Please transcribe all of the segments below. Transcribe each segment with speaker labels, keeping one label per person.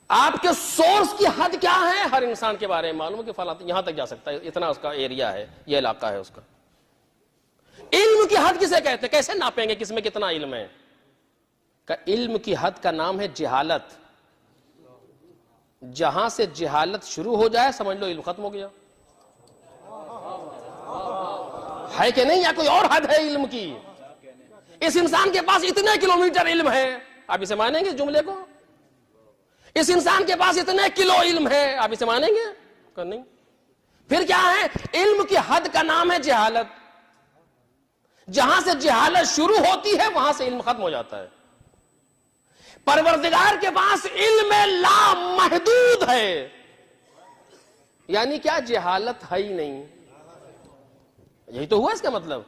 Speaker 1: آپ کے سورس کی حد کیا ہے ہر انسان کے بارے میں معلوم ہے کہ فلاں یہاں تک جا سکتا ہے، اتنا اس کا ایریا ہے، یہ علاقہ ہے اس کا۔ علم کی حد کسے کہتے ہیں؟ کیسے ناپیں گے کس میں کتنا علم ہے؟ کہ علم کی حد کا نام ہے جہالت۔ جہاں سے جہالت شروع ہو جائے سمجھ لو علم ختم ہو گیا۔ ہے کہ نہیں؟ یا کوئی اور حد ہے علم کی؟ اس انسان کے پاس اتنے کلومیٹر علم ہے، آپ اسے مانیں گے جملے کو؟ اس انسان کے پاس اتنے کلو علم ہے، آپ اسے مانیں گے؟ کہ نہیں۔ پھر کیا ہے؟ علم کی حد کا نام ہے جہالت۔ جہاں سے جہالت شروع ہوتی ہے وہاں سے علم ختم ہو جاتا ہے۔ پروردگار کے پاس علم لامحدود ہے، یعنی کیا؟ جہالت ہے ہی نہیں۔ یہی تو ہوا اس کا مطلب،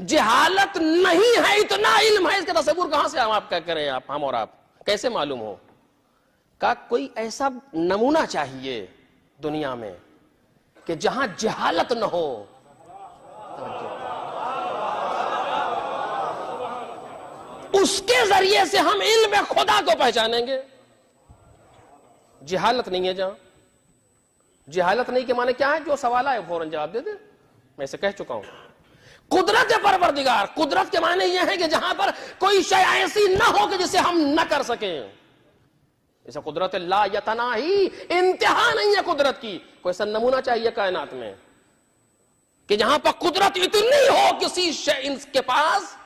Speaker 1: جہالت نہیں ہے، اتنا علم ہے۔ اس کا تصور کہاں سے ہم آپ کا کریں؟ ہم اور آپ کیسے معلوم ہو؟ کہ کوئی ایسا نمونہ چاہیے دنیا میں کہ جہاں جہالت نہ ہو۔ اس کے ذریعے سے ہم علم خدا کو پہچانیں گے۔ جہالت نہیں ہے جہاں، جہالت نہیں کے معنی کیا ہے؟ جو سوال آئے فوراً جواب دے دے، میں اسے کہہ چکا ہوں۔ قدرت پروردگار، قدرت کے معنی یہ ہے کہ جہاں پر کوئی شے ایسی نہ ہو کہ جسے ہم نہ کر سکیں۔ اسے قدرت لا یتناہی، انتہا نہیں ہے قدرت کی۔ کوئی ایسا نمونہ چاہیے کائنات میں کہ جہاں پر قدرت اتنی ہو کسی شے کے پاس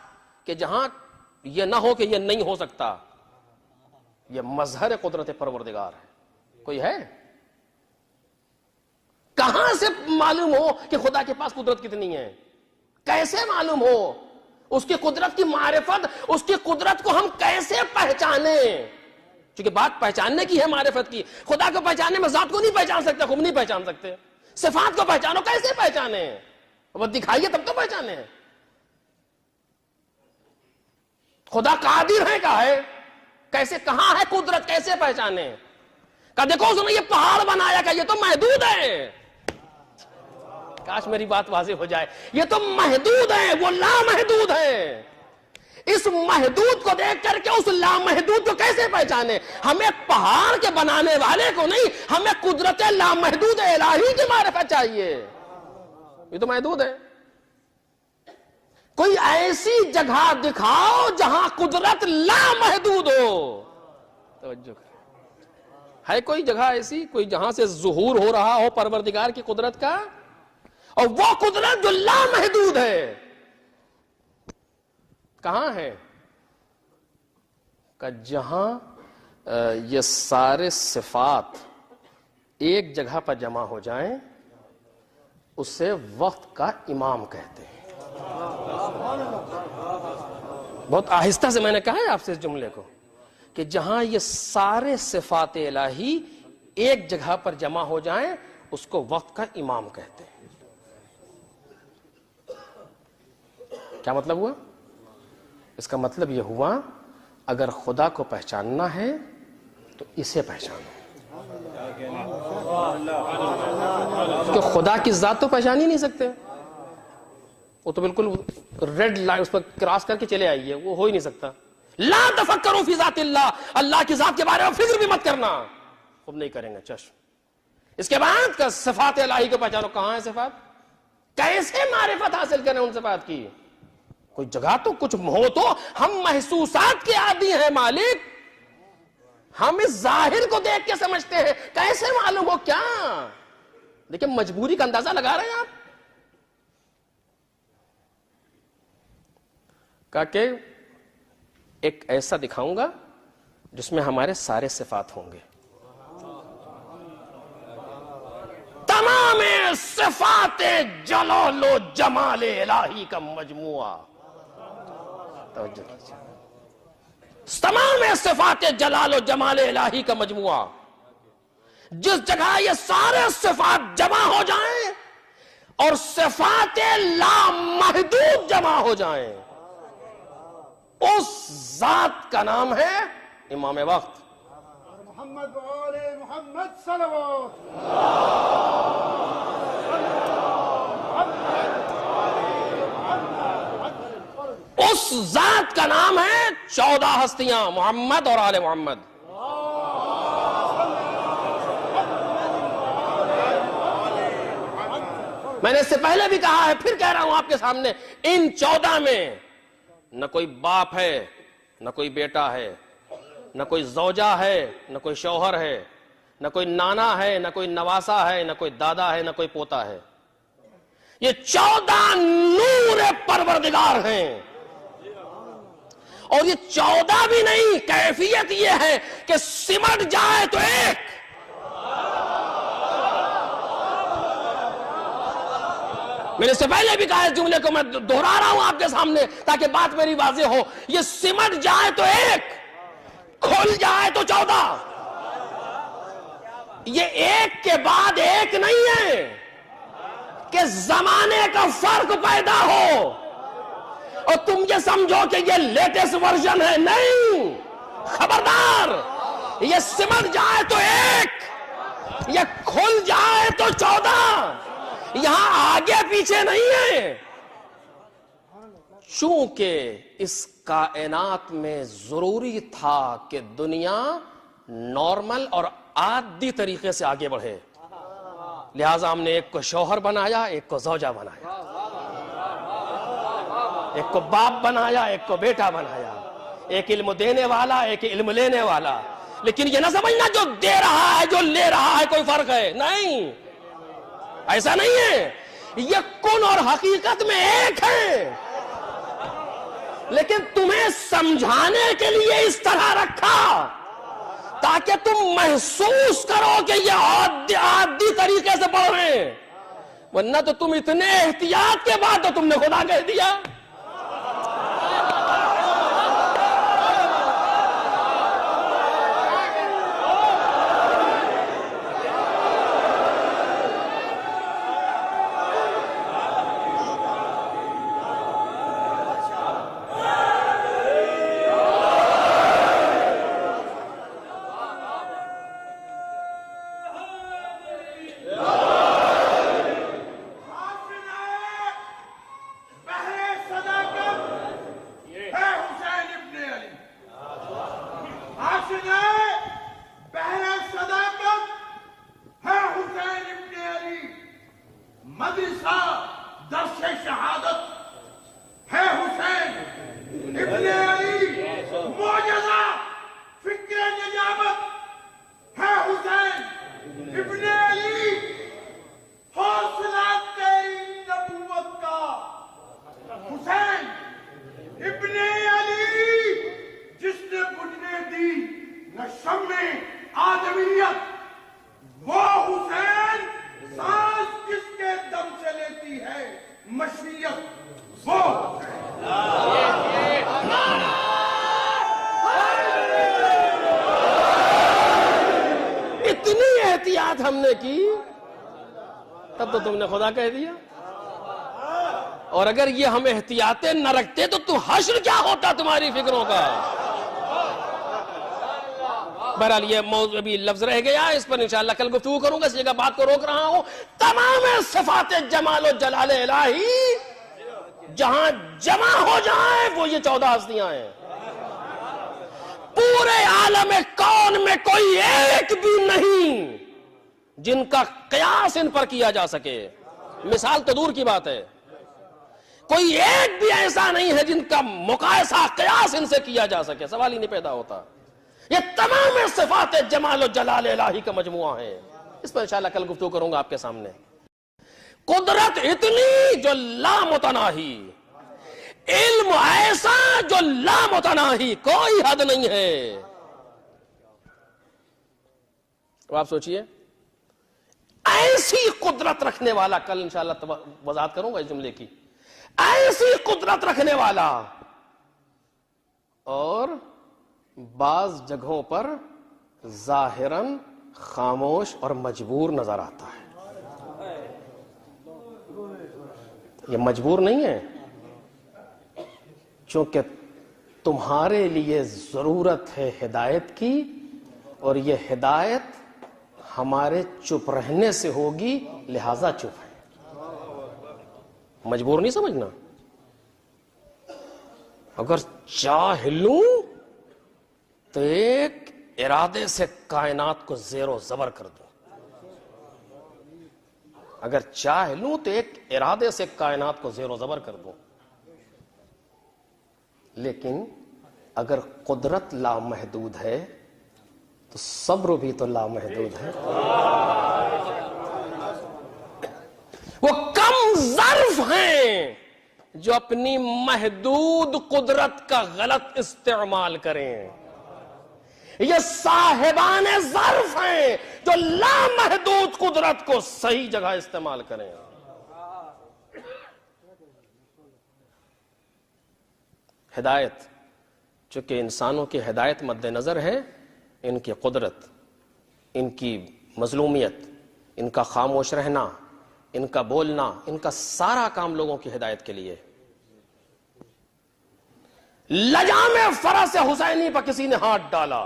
Speaker 1: کہ جہاں یہ نہ ہو کہ یہ نہیں ہو سکتا۔ یہ مظہر قدرت پروردگار ہے۔ کوئی ہے؟ کہاں سے معلوم ہو کہ خدا کے پاس قدرت کتنی ہے؟ کیسے معلوم ہو؟ اس کی قدرت کی معرفت، اس کی قدرت کو ہم کیسے پہچانیں؟ چونکہ بات پہچاننے کی ہے، معرفت کی۔ خدا کو پہچاننے میں ذات کو نہیں پہچان سکتے، خوب نہیں پہچان سکتے۔ صفات کو پہچانو، کیسے پہچانے؟ وہ دکھائیے تب تو پہچانے۔ خدا قادر ہے کا ہے، کیسے؟ کہاں ہے قدرت؟ کیسے پہچانے؟ کہ دیکھو اس نے یہ پہاڑ بنایا، کہ یہ تو محدود ہے۔ کاش میری بات واضح ہو جائے، یہ تو محدود ہے، وہ لامحدود ہے۔ اس محدود کو دیکھ کر کے اس لامحدود کو کیسے پہچانے؟ ہمیں پہاڑ کے بنانے والے کو نہیں، ہمیں قدرت لامحدود الہی کی معرفت چاہیے۔ یہ تو محدود ہے۔ کوئی ایسی جگہ دکھاؤ جہاں قدرت لامحدود ہو۔ توجہ کریں، ہے کوئی جگہ ایسی، کوئی جہاں سے ظہور ہو رہا ہو پروردگار کی قدرت کا؟ اور وہ قدرت جو لامحدود ہے کہاں ہے؟ کہ جہاں یہ سارے صفات ایک جگہ پر جمع ہو جائیں اسے وقت کا امام کہتے ہیں۔ بہت آہستہ سے میں نے کہا ہے آپ سے اس جملے کو، کہ جہاں یہ سارے صفات الہی ایک جگہ پر جمع ہو جائیں اس کو وقت کا امام کہتے ہیں۔ کیا مطلب ہوا؟ اس کا مطلب یہ ہوا اگر خدا کو پہچاننا ہے تو اسے پہچانو، کہ خدا کی ذات تو پہچان ہی نہیں سکتے، وہ تو بالکل ریڈ لائن اس پر کراس کر کے چلے آئیے، وہ ہو ہی نہیں سکتا۔ لا تفکروا فی ذات اللہ، اللہ کی ذات کے بارے میں فکر بھی مت کرنا، خود نہیں کریں گے چشم۔ اس کے بعد کا صفات الہی کو پہچانو، کہاں ہے صفات؟ کیسے معرفت حاصل کریں ان صفات کی؟ کوئی جگہ تو کچھ ہو تو، ہم محسوسات کے عادی ہیں مالک، ہم اس ظاہر کو دیکھ کے سمجھتے ہیں، کیسے معلوم ہو؟ کیا لیکن مجبوری کا اندازہ لگا رہے ہیں آپ؟ کہا کہ ایک ایسا دکھاؤں گا جس میں ہمارے سارے صفات ہوں گے، تمام صفات جلال و جمال الہی کا مجموعہ۔ توجہ کیجیے، تمام صفات جلال و جمال الہی کا مجموعہ، جس جگہ یہ سارے صفات جمع ہو جائیں اور صفات لامحدود جمع ہو جائیں، اس ذات کا نام ہے امام وقت۔
Speaker 2: محمد وآل محمد صلوات۔
Speaker 1: اس ذات کا نام ہے 14 ہستیاں، محمد اور آل محمد۔ میں نے اس سے پہلے بھی کہا ہے، پھر کہہ رہا ہوں آپ کے سامنے، ان 14 میں نہ کوئی باپ ہے، نہ کوئی بیٹا ہے، نہ کوئی زوجہ ہے، نہ کوئی شوہر ہے، نہ کوئی نانا ہے، نہ کوئی نواسا ہے، نہ کوئی دادا ہے، نہ کوئی پوتا ہے۔ یہ 14 نور پروردگار ہیں، اور یہ 14 بھی نہیں، کیفیت یہ ہے کہ سمٹ جائے تو ایک۔ میں نے اس سے پہلے بھی کہا اس جملے کو، میں دہرا رہا ہوں آپ کے سامنے تاکہ بات میری واضح ہو، یہ سمٹ جائے تو ایک، کھل جائے تو 14۔ یہ ایک کے بعد ایک نہیں ہے کہ زمانے کا فرق پیدا ہو اور تم یہ سمجھو کہ یہ لیٹسٹ ورژن ہے، نہیں، خبردار، یہ سمٹ جائے تو ایک، یہ کھل جائے تو 14، یہاں آگے پیچھے نہیں ہے۔ چونکہ اس کائنات میں ضروری تھا کہ دنیا نارمل اور عادی طریقے سے آگے بڑھے، لہٰذا ہم نے ایک کو شوہر بنایا، ایک کو زوجہ بنایا، ایک کو باپ بنایا، ایک کو بیٹا بنایا، ایک علم دینے والا، ایک علم لینے والا۔ لیکن یہ نہ سمجھنا جو دے رہا ہے جو لے رہا ہے کوئی فرق ہے، نہیں، ایسا نہیں ہے، یہ کن اور حقیقت میں ایک ہے، لیکن تمہیں سمجھانے کے لیے اس طرح رکھا تاکہ تم محسوس کرو کہ یہ عادی طریقے سے پڑھ رہے ہیں، ورنہ تو تم اتنے احتیاط کے بعد تو تم نے خدا کہہ دیا۔
Speaker 2: مدرسہ درس شہادت ہے حسین ابن علی، معجزہ فکر نجابت ہے حسین ابن علی، حوصلہ تیری نبوت کا حسین ابن علی، جس نے بجھنے دی نہ شمع آدمیت، وہ حسین سانس جس کے دم سے لیتی ہے مشیت، وہ
Speaker 1: اتنی احتیاط ہم نے کی تب تو تم نے خدا کہہ دیا، اور اگر یہ ہم احتیاطیں نہ رکھتے تو حشر کیا ہوتا تمہاری فکروں کا۔ بہرحال یہ موضوع ابھی لفظ رہ گیا، اس پر انشاءاللہ کل گفتگو کروں گا، اس جگہ بات کو روک رہا ہوں۔ تمام صفات جمال و جلال الہی جہاں جمع ہو جائیں وہ یہ 14 ہستیاں ہیں، پورے عالم کون میں کوئی ایک بھی نہیں جن کا قیاس ان پر کیا جا سکے، مثال تو دور کی بات ہے، کوئی ایک بھی ایسا نہیں ہے جن کا مقایسہ قیاس ان سے کیا جا سکے، سوال ہی نہیں پیدا ہوتا۔ یہ تمام صفات جمال و جلال الہی کا مجموعہ ہے، اس پر انشاءاللہ کل گفتگو کروں گا آپ کے سامنے۔ قدرت اتنی جو لامتناہی، علم ایسا جو لامتناہی، کوئی حد نہیں ہے۔ اب آپ سوچئے، ایسی قدرت رکھنے والا، کل انشاءاللہ وضاحت کروں گا اس جملے کی، ایسی قدرت رکھنے والا، اور بعض جگہوں پر ظاہراً خاموش اور مجبور نظر آتا ہے۔ یہ مجبور نہیں ہے، چونکہ تمہارے لیے ضرورت ہے ہدایت کی، اور یہ ہدایت ہمارے چپ رہنے سے ہوگی، لہذا چپ ہے، مجبور نہیں سمجھنا۔ اگر چاہ لوں تو ایک ارادے سے کائنات کو زیر و زبر کر دوں، اگر چاہ لوں تو ایک ارادے سے کائنات کو زیر و زبر کر دوں، لیکن اگر قدرت لامحدود ہے تو صبر بھی تو لامحدود ہے۔ وہ کم ظرف ہیں جو اپنی محدود قدرت کا غلط استعمال کریں، یہ صاحبان ظرف ہیں جو لامحدود قدرت کو صحیح جگہ استعمال کریں۔ ہدایت، چونکہ انسانوں کی ہدایت مد نظر ہے، ان کی قدرت، ان کی مظلومیت، ان کا خاموش رہنا، ان کا بولنا، ان کا سارا کام لوگوں کی ہدایت کے لیے۔ لجام فرس حسینی پر کسی نے ہاتھ ڈالا،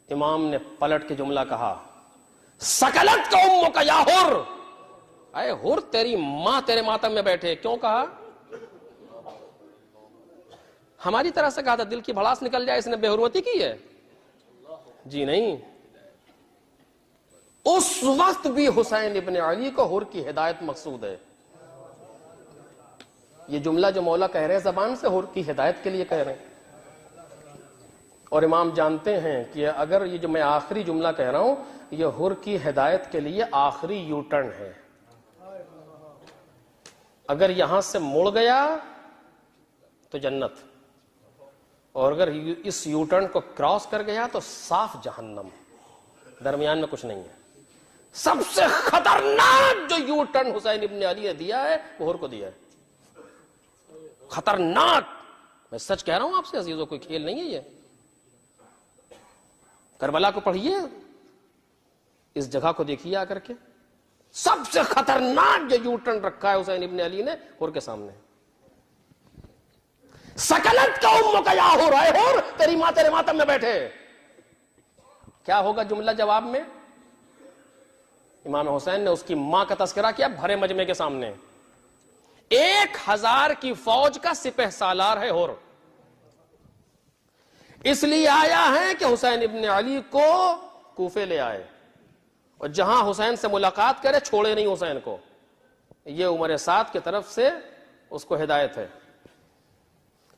Speaker 1: امام نے پلٹ کے جملہ کہا، سکلت کا امو کا یا حر، اے حر تیری ماں تیرے ماتم میں بیٹھے۔ کیوں کہا؟ ہماری طرح سے کہا تھا دل کی بھڑاس نکل جائے اس نے بے حرمتی کی ہے؟ جی نہیں، اس وقت بھی حسین ابن علی کو حر کی ہدایت مقصود ہے۔ یہ جملہ جو مولا کہہ رہے ہیں زبان سے، حر کی ہدایت کے لیے کہہ رہے ہیں۔ اور امام جانتے ہیں کہ اگر یہ جو میں آخری جملہ کہہ رہا ہوں یہ حر کی ہدایت کے لیے آخری یو ٹرن ہے، اگر یہاں سے مڑ گیا تو جنت، اور اگر اس یو ٹرن کو کراس کر گیا تو صاف جہنم، درمیان میں کچھ نہیں ہے۔ سب سے خطرناک جو یو ٹرن حسین ابن علی نے دیا ہے وہ حر کو دیا ہے، خطرناک، میں سچ کہہ رہا ہوں آپ سے عزیزوں، کوئی کھیل نہیں ہے یہ۔ کربلا کو پڑھیے، اس جگہ کو دیکھیے آ کر کے، سب سے خطرناک جو یو ٹرن رکھا ہے حسین ابن علی نے حر کے سامنے۔ سکلت کا امو کا یا حر، اے حر تیری ماں تیرے ماتم میں بیٹھے۔ کیا ہوگا جملہ جواب میں؟ امام حسین نے اس کی ماں کا تذکرہ کیا بھرے مجمع کے سامنے۔ 1000 کی فوج کا سپہ سالار ہے حر، اس لیے آیا ہے کہ حسین ابن علی کو کوفے لے آئے، اور جہاں حسین سے ملاقات کرے چھوڑے نہیں حسین کو۔ یہ عمر سعد کی طرف سے اس کو ہدایت ہے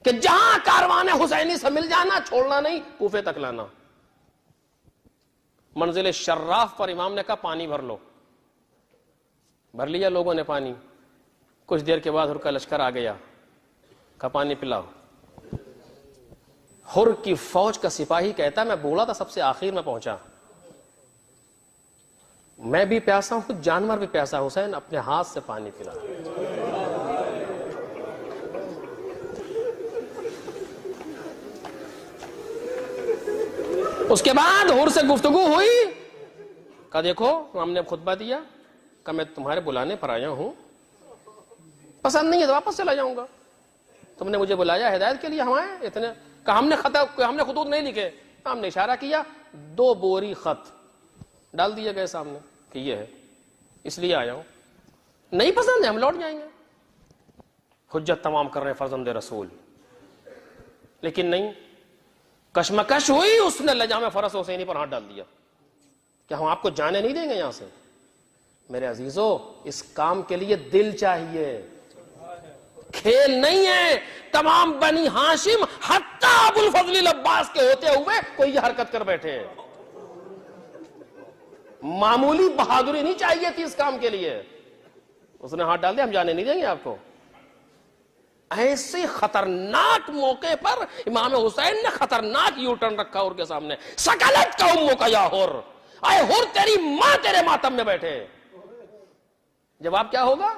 Speaker 1: کہ جہاں کاروان حسینی سے مل جانا، چھوڑنا نہیں، کوفے تک لانا۔ منزل شراف پر امام نے کہا پانی بھر لو، بھر لیا لوگوں نے پانی۔ کچھ دیر کے بعد حر کا لشکر آ گیا، کہا پانی پلاؤ۔ حر کی فوج کا سپاہی کہتا میں بولا تھا سب سے آخر میں پہنچا، میں بھی پیاسا ہوں، جانور بھی پیاسا، حسین اپنے ہاتھ سے پانی پلا۔ اس کے بعد حر سے گفتگو ہوئی، کہا دیکھو ہم نے خطبہ دیا، کہا میں تمہارے بلانے پر آیا ہوں، پسند نہیں ہے تو واپس چلا جاؤں گا، تم نے مجھے بلایا ہدایت کے لیے، ہم آئے اتنے، کہا ہم نے خطوط نہیں لکھے، ہم نے اشارہ کیا، 2 بوری خط ڈال دیے گئے سامنے کہ یہ ہے، اس لیے آیا ہوں، نہیں پسند ہے ہم لوٹ جائیں گے۔ حجت تمام کر رہے فرزند رسول، لیکن نہیں، کشمکش ہوئی، اس نے لجام فرس حسینی پر ہاتھ ڈال دیا کہ ہم آپ کو جانے نہیں دیں گے یہاں سے۔ میرے عزیزو، اس کام کے لیے دل چاہیے، کھیل نہیں ہے۔ تمام بنی ہاشم حتی ابو الفضل عباس کے ہوتے ہوئے کوئی یہ حرکت کر بیٹھے، معمولی بہادری نہیں چاہیے تھی اس کام کے لیے۔ اس نے ہاتھ ڈال دیا، ہم جانے نہیں دیں گے آپ کو۔ ایسے خطرناک موقع پر امام حسین نے خطرناک یو ٹرن رکھا حر کے سامنے، سکلت کا امو کا یا حر، اے حر تیری ماں تیرے ماتم میں بیٹھے۔ جواب کیا ہوگا؟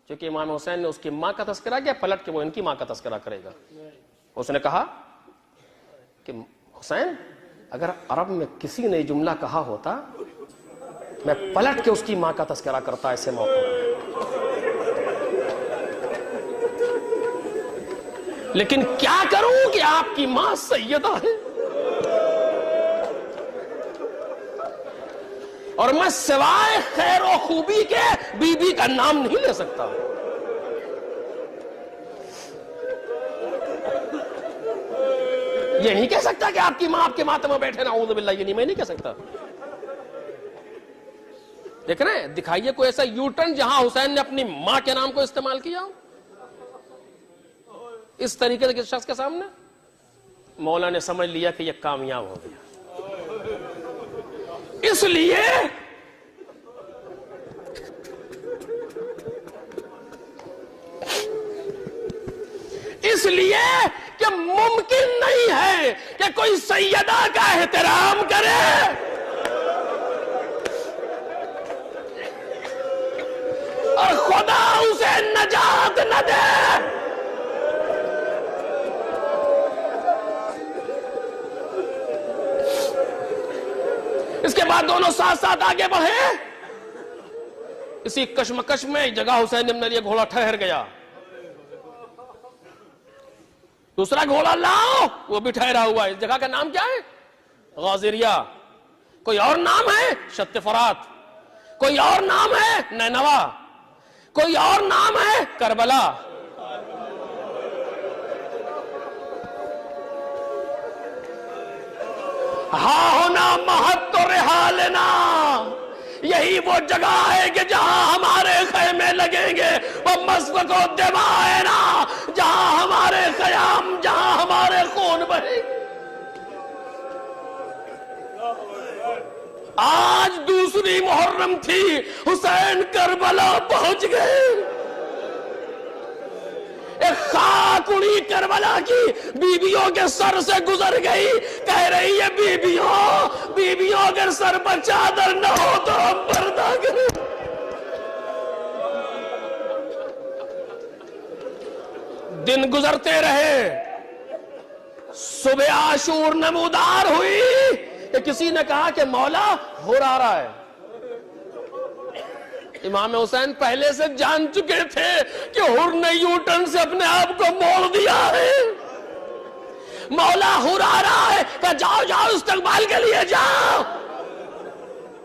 Speaker 1: چونکہ امام حسین نے اس کی ماں کا تذکرہ کیا، پلٹ کے وہ ان کی ماں کا تذکرہ کرے گا۔ اس نے کہا کہ حسین اگر عرب میں کسی نے جملہ کہا ہوتا میں پلٹ کے اس کی ماں کا تذکرہ کرتا ایسے موقع پر، لیکن کیا کروں کہ آپ کی ماں سیدہ ہے، اور میں سوائے خیر و خوبی کے بی بی کا نام نہیں لے سکتا۔ یہ نہیں کہہ سکتا کہ آپ کی ماں آپ کے ماتم میں بیٹھے، نعوذ باللہ، یہ نہیں، میں نہیں کہہ سکتا۔ دیکھ رہے ہیں؟ دکھائیے کوئی ایسا یو ٹرن جہاں حسین نے اپنی ماں کے نام کو استعمال کیا ہو اس طریقے سے کسی شخص کے سامنے. مولا نے سمجھ لیا کہ یہ کامیاب ہو گیا. اس لیے کہ ممکن نہیں ہے کہ کوئی سیدہ کا احترام کرے اور خدا اسے نجات نہ دے. اس کے بعد دونوں ساتھ ساتھ آگے بڑھے. اسی کشمکش میں ایک جگہ حسین ابن علی گھوڑا ٹھہر گیا. دوسرا گھوڑا لاؤ، وہ بھی ٹھہرا ہوا ہے. اس جگہ کا نام کیا ہے؟ غازریہ. کوئی اور نام ہے؟ شط فرات. کوئی اور نام ہے؟ نینوا. کوئی اور نام ہے؟ کربلا. ہاں ہونا مہت رحالنا، یہی وہ جگہ ہے کہ جہاں ہمارے خیمے لگیں گے. وہ مسفک و دمائنا، جہاں ہمارے قیام، جہاں ہمارے خون بہے. آج دوسری محرم تھی، حسین کربلا پہنچ گئے. ایک خاک اڑی کربلا کی بیویوں کے سر سے گزر گئی. کہہ رہی ہے بیویوں اگر سر پر چادر نہ ہو تو ہم پردہ کریں. دن گزرتے رہے، صبح عاشور نمودار ہوئی کہ کسی نے کہا کہ مولا ہور آ رہا ہے. امام حسین پہلے سے جان چکے تھے کہ ہر نے یو ٹرن سے اپنے آپ کو موڑ دیا ہے. مولا ہر آ رہا ہے کہ جاؤ استقبال کے لیے جاؤ.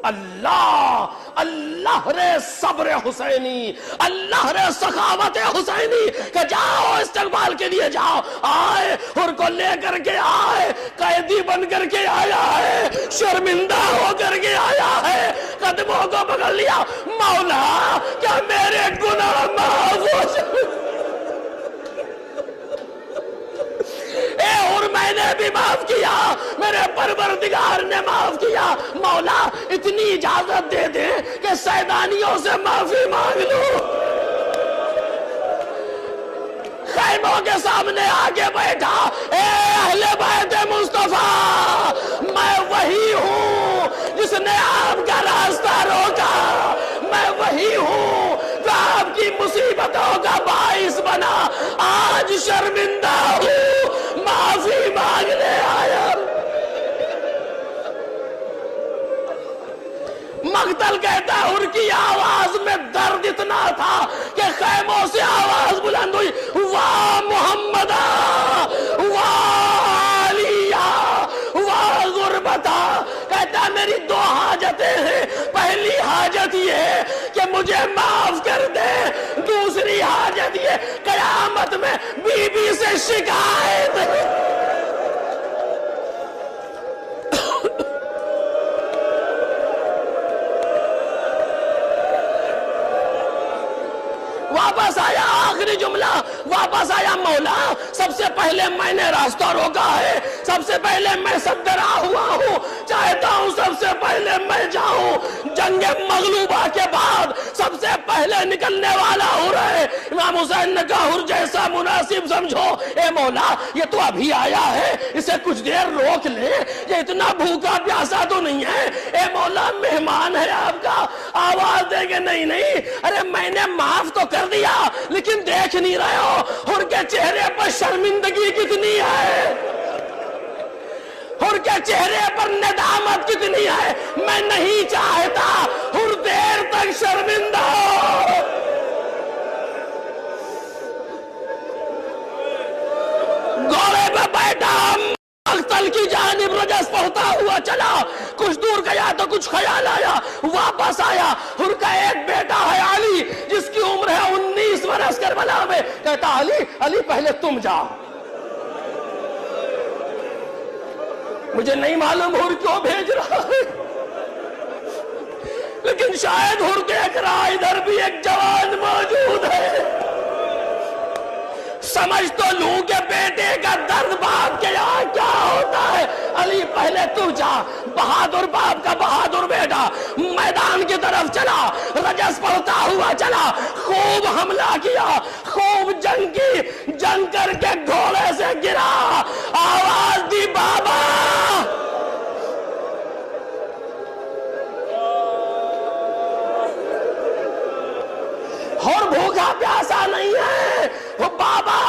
Speaker 1: اللہ رے صبر حسینی، اللہ رے سخاوت حسینی کہ جاؤ استقبال کے لیے جاؤ. آئے ہر کو لے کر کے آئے، قیدی بن کر کے آیا ہے، شرمندہ ہو کر کے آیا ہے. قدموں کو پکڑ لیا. مولا کیا میرے گناہ معاف ہو جائے؟ اے اور میں نے بھی معاف کیا، میرے پروردگار نے معاف کیا. مولا اتنی اجازت دے دے کہ سیدانیوں سے معافی مانگ لوں. خیموں کے سامنے آگے بیٹھا. اے اہل بیت مصطفیٰ، میں وہی ہوں جس نے آپ کا راستہ روکا. میں وہی ہوں جو آپ کی مصیبتوں کا باعث بنا. آج شرمندہ ہوں، معافی مانگنے آیا. مقتل کہتا ہے ان کی آواز میں درد اتنا تھا کہ خیموں سے آواز بلند ہوئی، واہ محمدہ، واہ علیہ، واہ غربتہ. کہتا ہے میری دو حاجتیں ہیں. پہلی حاجت یہ ہے کہ مجھے معاف کر دے. دوسری حاجت یہ قیامت میں بی بی سے شکایت. واپس آیا، آخری جملہ واپس آیا. مولا سب سے پہلے میں نے راستہ روکا ہے، سب سے پہلے میں صدرا ہوا ہوں. چاہتا ہوں سب سے پہلے میں جاؤں. جنگ مغلوبہ کے بعد سب سے پہلے نکلنے والا ہو رہے. امام حسین نے کہا ہر جیسا مناسب سمجھو. اے مولا یہ تو ابھی آیا ہے، اسے کچھ دیر روک لے، یہ اتنا بھوکا پیاسا تو نہیں ہے. اے مولا مہمان ہے آپ کا. آواز دے کہ نہیں. ارے میں نے معاف تو کر دیا، لیکن دیکھ نہیں رہے ہو ان کے چہرے پر شرمندگی کتنی ہے، ان کے چہرے پر ندامت کتنی ہے. میں نہیں چاہتا ہر دیر تک شرمندہ ہو. گھوڑے پہ بیٹھا مقتل کی جانب رجس پڑھتا ہوا چلا. کچھ دور گیا تو کچھ خیال آیا، واپس آیا. ان کا ایک بیٹا ہے علی، جس کی عمر ہے 19 برس. کربلا میں کہتا علی پہلے تم جاؤ. مجھے نہیں معلوم اور کیوں بھیج رہا ہے، لیکن شاید ہر دیکھ رہا ادھر بھی ایک جوان موجود ہے. سمجھ تو لوں کہ بیٹے کا درد باپ کے یہاں کیا ہوتا ہے. علی پہلے تو جا, بہادر باپ کا بہادر بیٹا میدان کی طرف چلا, رجس پڑھتا ہوا چلا, خوب حملہ کیا, خوب جنگ کی, جنگ کر کے گھوڑے سے گرا, آواز دی بابا. اور بھوکا پیاسا نہیں ہے وہ بابا.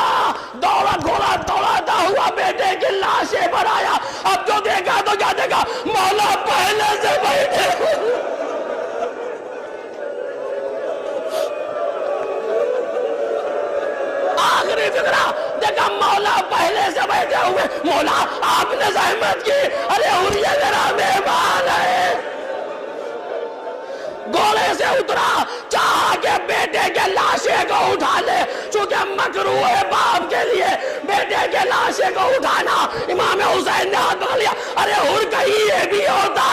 Speaker 1: دوڑا گھوڑا دوڑاتا ہوا بیٹے کی لاشیں پر آیا. اب جو دیکھا تو کیا دیکھا, مولا پہلے سے بیٹھے. آخری فکرہ دیکھا, مولا پہلے سے بیٹھے ہوئے. مولا آپ نے زحمت کی, ارے یہ میرا مہمان ہے. گھوڑے سے اترا, چاہا کہ بیٹے کے لاشے کو اٹھا لے, چونکہ مکروہ ہے باپ کے لیے بیٹے کے لاشے کو اٹھانا. امام حسین نے ہاتھ پکڑ لیا, ارے ہر کہیں یہ بھی ہوتا